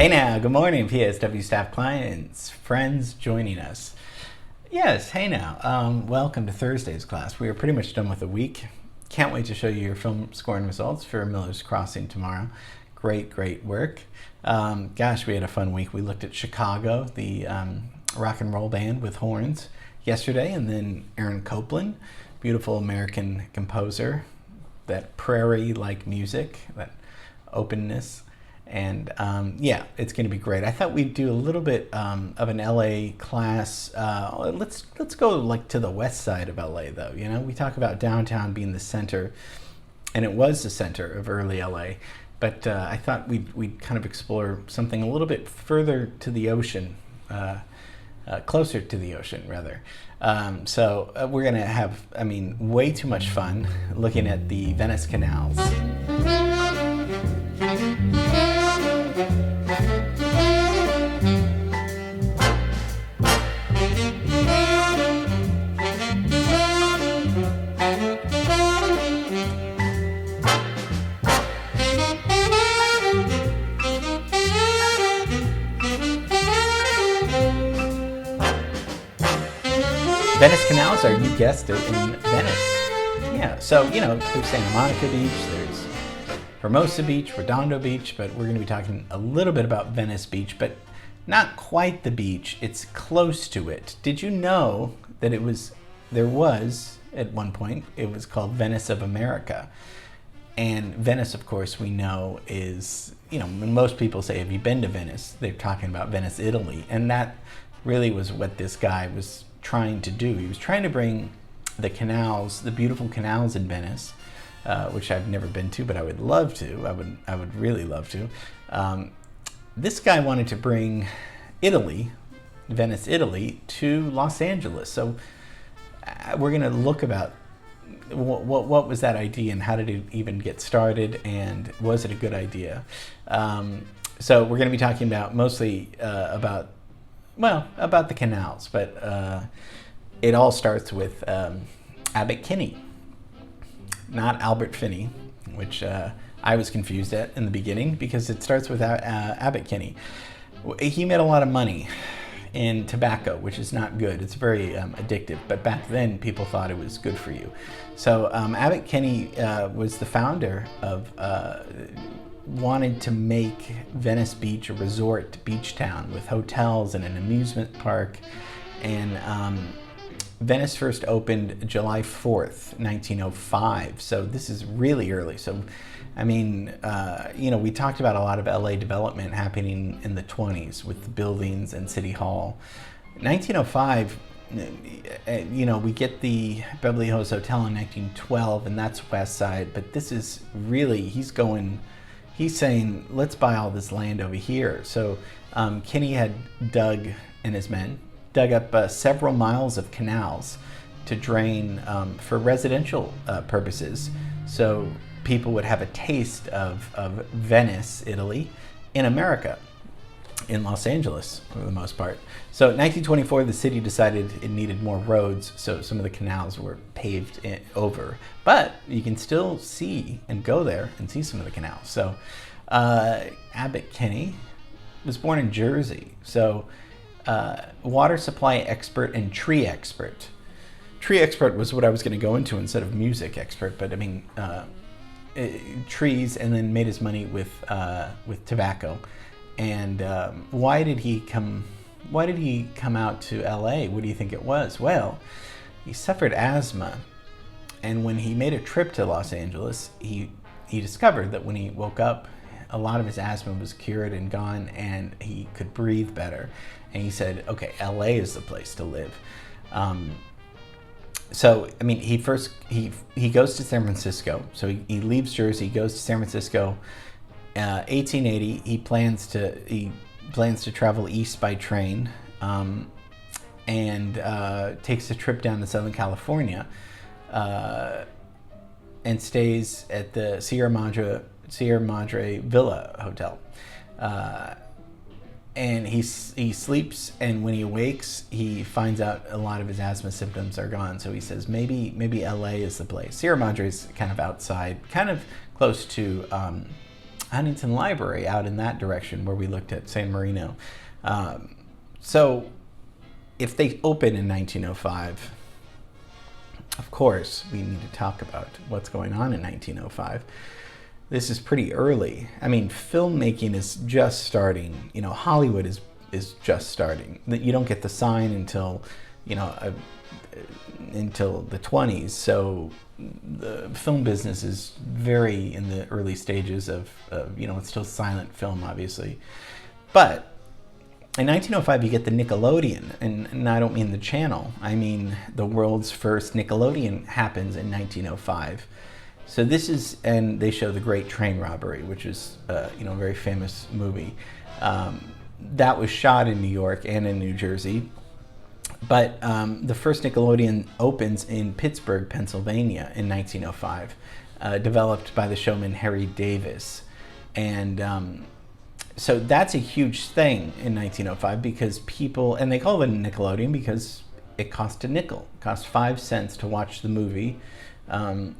Hey now, good morning, PSW staff, clients, friends joining us. Yes, hey now, welcome to Thursday's class. We are pretty much done with the week. Can't wait to show you your film scoring results for Miller's Crossing tomorrow. Great work. Gosh, we had a fun week. We looked at Chicago, the rock and roll band with horns yesterday, and then Aaron Copland, beautiful American composer, that prairie-like music, that openness. And yeah, it's going to be great. I thought we'd do a little bit of an LA class. Let's go like to the west side of LA though. You know, we talk about downtown being the center, and it was the center of early LA. But I thought we'd kind of explore something a little bit further to the ocean, closer to the ocean rather. So we're going to have, way too much fun looking at the Venice canals. Venice canals are, you guessed it, in Venice. Yeah, so, there's Santa Monica Beach, there's Hermosa Beach, Redondo Beach, but we're going to be talking a little bit about Venice Beach, but not quite the beach. It's close to it. Did you know that there was, at one point, it was called Venice of America? And Venice, of course, we know is, when most people say, have you been to Venice? They're talking about Venice, Italy. And that really was what this guy was trying to do. He was trying to bring the canals, the beautiful canals in Venice, which I've never been to, but I would love to. I would really love to. This guy wanted to bring Italy, Venice, Italy, to Los Angeles. So we're going to look about what was that idea and how did it even get started, and was it a good idea? So we're going to be talking about mostly about the canals, but it all starts with Abbot Kinney, not Albert Finney, which I was confused at in the beginning because it starts with Abbot Kinney. He made a lot of money in tobacco, which is not good. It's very addictive, but back then people thought it was good for you. So Abbot Kinney was the founder of wanted to make Venice Beach a resort beach town with hotels and an amusement park. And Venice first opened July 4th, 1905. So this is really early. So, we talked about a lot of LA development happening in the 20s with the buildings and City Hall. 1905, we get the Beverly Hills Hotel in 1912, and that's West Side. But this is really, he's saying, let's buy all this land over here. So Kinney had and his men dug up several miles of canals to drain for residential purposes. So people would have a taste of Venice, Italy, in America, in Los Angeles for the most part. So in 1924, the city decided it needed more roads, so some of the canals were paved over. But you can still see and go there and see some of the canals. So Abbot Kinney was born in Jersey. So water supply expert and tree expert. Tree expert was what I was going to go into instead of music expert, but trees, and then made his money with tobacco. And why did he come out to LA? What do you think it was? Well, he suffered asthma, and when he made a trip to Los Angeles, he discovered that when he woke up, a lot of his asthma was cured and gone, and he could breathe better. And he said, okay, LA is the place to live. He goes to San Francisco. So he leaves Jersey, goes to San Francisco. 1880, he plans to travel east by train, and takes a trip down to Southern California, and stays at the Sierra Madre Villa Hotel. And he sleeps, and when he awakes, he finds out a lot of his asthma symptoms are gone. So he says, maybe LA is the place. Sierra Madre is kind of outside, kind of close to Huntington Library out in that direction where we looked at San Marino. So if they open in 1905, of course, we need to talk about what's going on in 1905. This is pretty early. I mean, filmmaking is just starting. You know, Hollywood is just starting. You don't get the sign until, you know, until the 20s. So the film business is very in the early stages of you know, it's still silent film, obviously. But in 1905, you get the Nickelodeon, and I don't mean the channel. I mean the world's first Nickelodeon happens in 1905. So this is, and they show The Great Train Robbery, which is you know, a very famous movie. That was shot in New York and in New Jersey. But the first Nickelodeon opens in Pittsburgh, Pennsylvania in 1905, developed by the showman Harry Davis. And so that's a huge thing in 1905 because people, and they call it a Nickelodeon because it cost a nickel. It cost 5 cents to watch the movie.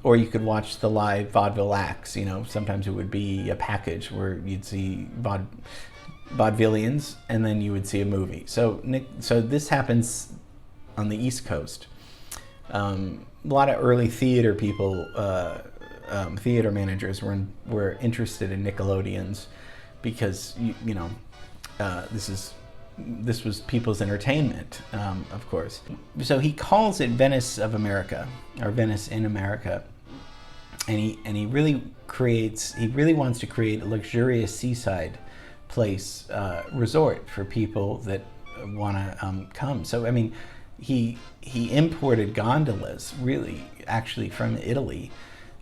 Or you could watch the live vaudeville acts. You know, sometimes it would be a package where you'd see vaudevillians and then you would see a movie. So this happens on the East Coast. A lot of early theater people, theater managers were interested in Nickelodeons because you know, this was people's entertainment, of course. So he calls it Venice of America, or Venice in America, and he really wants to create a luxurious seaside place, resort for people that want to come. So I mean, he imported gondolas, really, actually from Italy,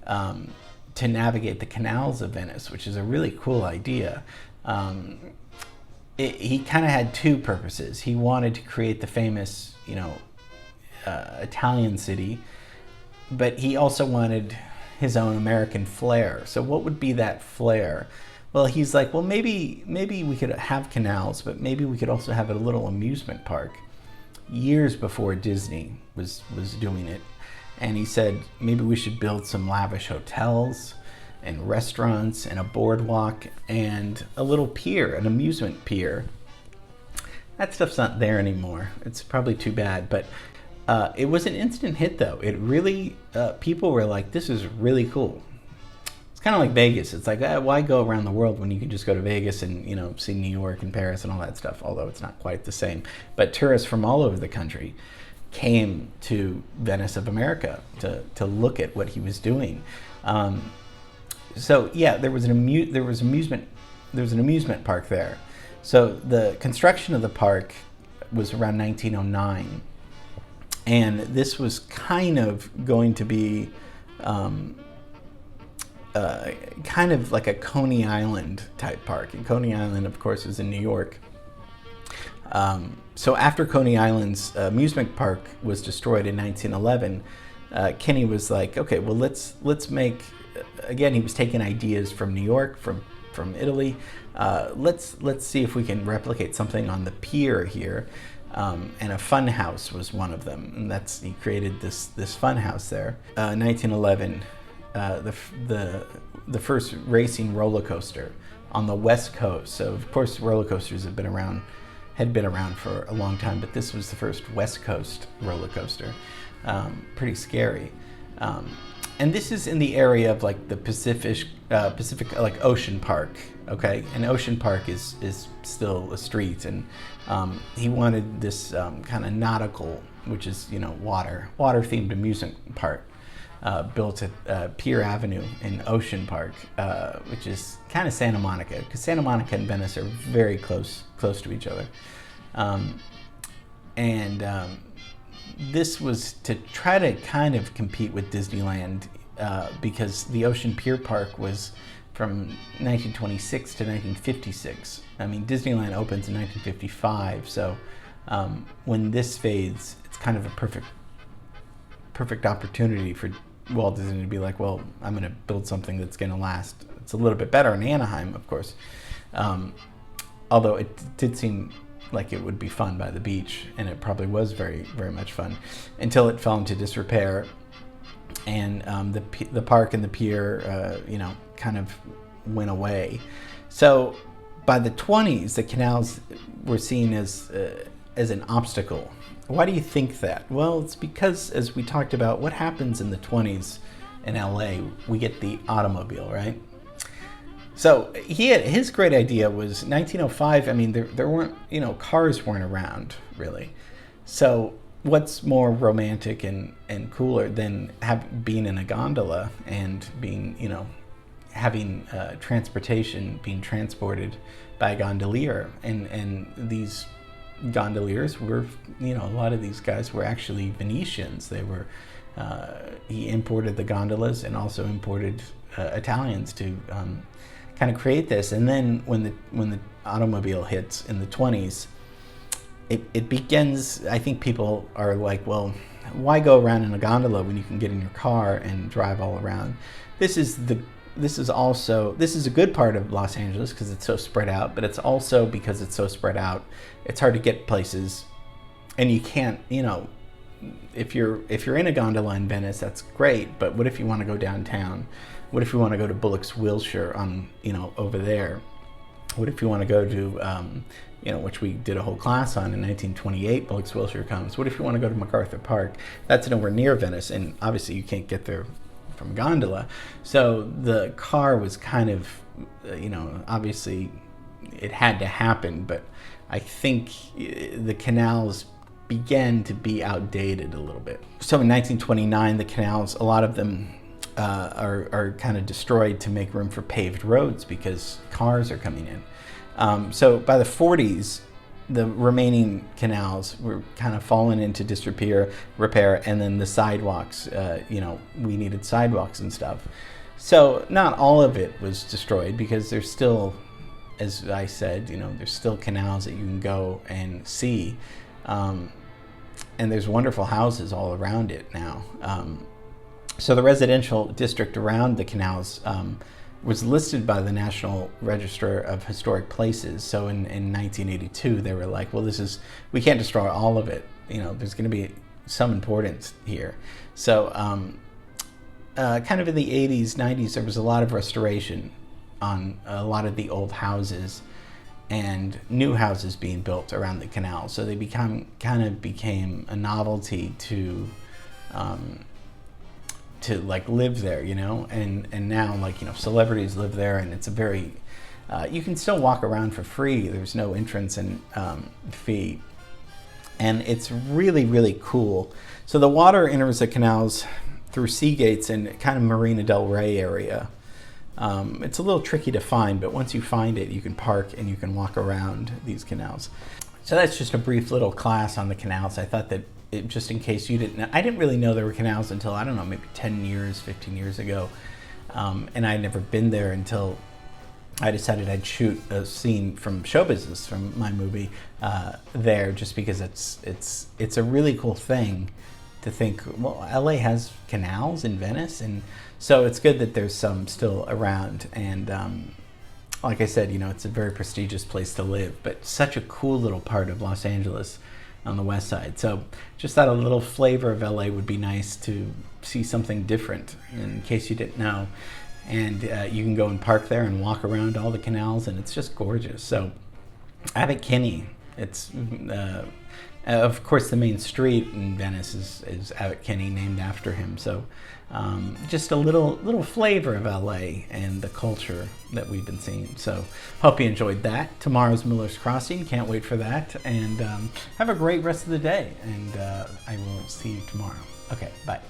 to navigate the canals of Venice, which is a really cool idea. He kind of had two purposes. He wanted to create the famous, you know, Italian city, but he also wanted his own American flair. So what would be that flair? Well, he's like, well, maybe we could have canals, but maybe we could also have a little amusement park. Years before Disney was doing it, and he said maybe we should build some lavish hotels and restaurants and a boardwalk and a little pier, an amusement pier. That stuff's not there anymore. It's probably too bad, but it was an instant hit though. It really, people were like, this is really cool. It's kind of like Vegas. It's like, why go around the world when you can just go to Vegas and, you know, see New York and Paris and all that stuff, although it's not quite the same. But tourists from all over the country came to Venice of America to look at what he was doing. So yeah, there was an amusement park there. So the construction of the park was around 1909, and this was kind of going to be kind of like a Coney Island type park. And Coney Island, of course, is in New York. So after Coney Island's amusement park was destroyed in 1911, Kenny was like, okay, well let's make. Again, he was taking ideas from New York, from Italy. Let's see if we can replicate something on the pier here. And a fun house was one of them, and he created this fun house there. 1911, the first racing roller coaster on the West Coast. So of course, roller coasters had been around for a long time, but this was the first West Coast roller coaster. Pretty scary. And this is in the area of like the Pacific like Ocean Park, okay? And Ocean Park is still a street, and he wanted this kind of nautical, which is, you know, water themed amusement park built at Pier Avenue in Ocean Park, which is kind of Santa Monica, because Santa Monica and Venice are very close to each other, this was to try to kind of compete with Disneyland, because the Ocean Pier Park was from 1926 to 1956. I mean, Disneyland opens in 1955, so when this fades, it's kind of a perfect opportunity for Walt Disney to be like, well, I'm going to build something that's going to last. It's a little bit better in Anaheim, of course, although it did seem like it would be fun by the beach, and it probably was very, very much fun, until it fell into disrepair, and the park and the pier, you know, kind of went away. So by the 20s, the canals were seen as an obstacle. Why do you think that? Well, it's because, as we talked about, what happens in the 20s in LA, we get the automobile, right? So his great idea was 1905. I mean, there weren't, cars weren't around really. So what's more romantic and cooler than being in a gondola and being, having transportation, being transported by a gondolier, and these gondoliers were, a lot of these guys were actually Venetians. They were, he imported the gondolas and also imported Italians to kind of create this. And then when the automobile hits in the 20s, it begins, I think people are like, well, why go around in a gondola when you can get in your car and drive all around? This is a good part of Los Angeles because it's so spread out, but it's also because it's so spread out, it's hard to get places, and you can't, if you're in a gondola in Venice, that's great, but what if you want to go downtown? What if you want to go to Bullock's Wilshire on, over there? What if you want to go to, which we did a whole class on in 1928, Bullock's Wilshire comes. What if you want to go to MacArthur Park? That's nowhere near Venice, and obviously you can't get there from gondola. So the car was kind of, obviously it had to happen, but I think the canals began to be outdated a little bit. So in 1929, the canals, a lot of them are kind of destroyed to make room for paved roads because cars are coming in. So by the 40s, the remaining canals were kind of fallen into disrepair, and then the sidewalks, we needed sidewalks and stuff. So not all of it was destroyed because there's still, as I said, there's still canals that you can go and see. And there's wonderful houses all around it now. So the residential district around the canals was listed by the National Register of Historic Places. So in 1982, they were like, well, we can't destroy all of it. There's going to be some importance here. So kind of in the 80s, 90s, there was a lot of restoration on a lot of the old houses and new houses being built around the canal. So they became a novelty to like live there, and now celebrities live there, and it's a very, you can still walk around for free. There's no entrance and fee, and it's really, really cool. So the water enters the canals through sea gates in kind of Marina del Rey area. It's a little tricky to find, but once you find it, you can park and you can walk around these canals. So that's just a brief little class on the canals. I thought that just in case you didn't know, I didn't really know there were canals until, I don't know, maybe 10 years, 15 years ago. And I'd never been there until I decided I'd shoot a scene from show business from my movie there, just because it's a really cool thing to think, well, LA has canals in Venice, and so it's good that there's some still around. And like I said, it's a very prestigious place to live, but such a cool little part of Los Angeles on the west side. So just thought a little flavor of LA would be nice to see something different in case you didn't know. And you can go and park there and walk around all the canals, and it's just gorgeous. So Abbot Kinney, it's of course the main street in Venice is Abbot Kinney, named after him. So just a little flavor of LA and the culture that we've been seeing. So hope you enjoyed that. Tomorrow's Miller's Crossing, can't wait for that. And have a great rest of the day, and I will see you tomorrow. Okay, bye.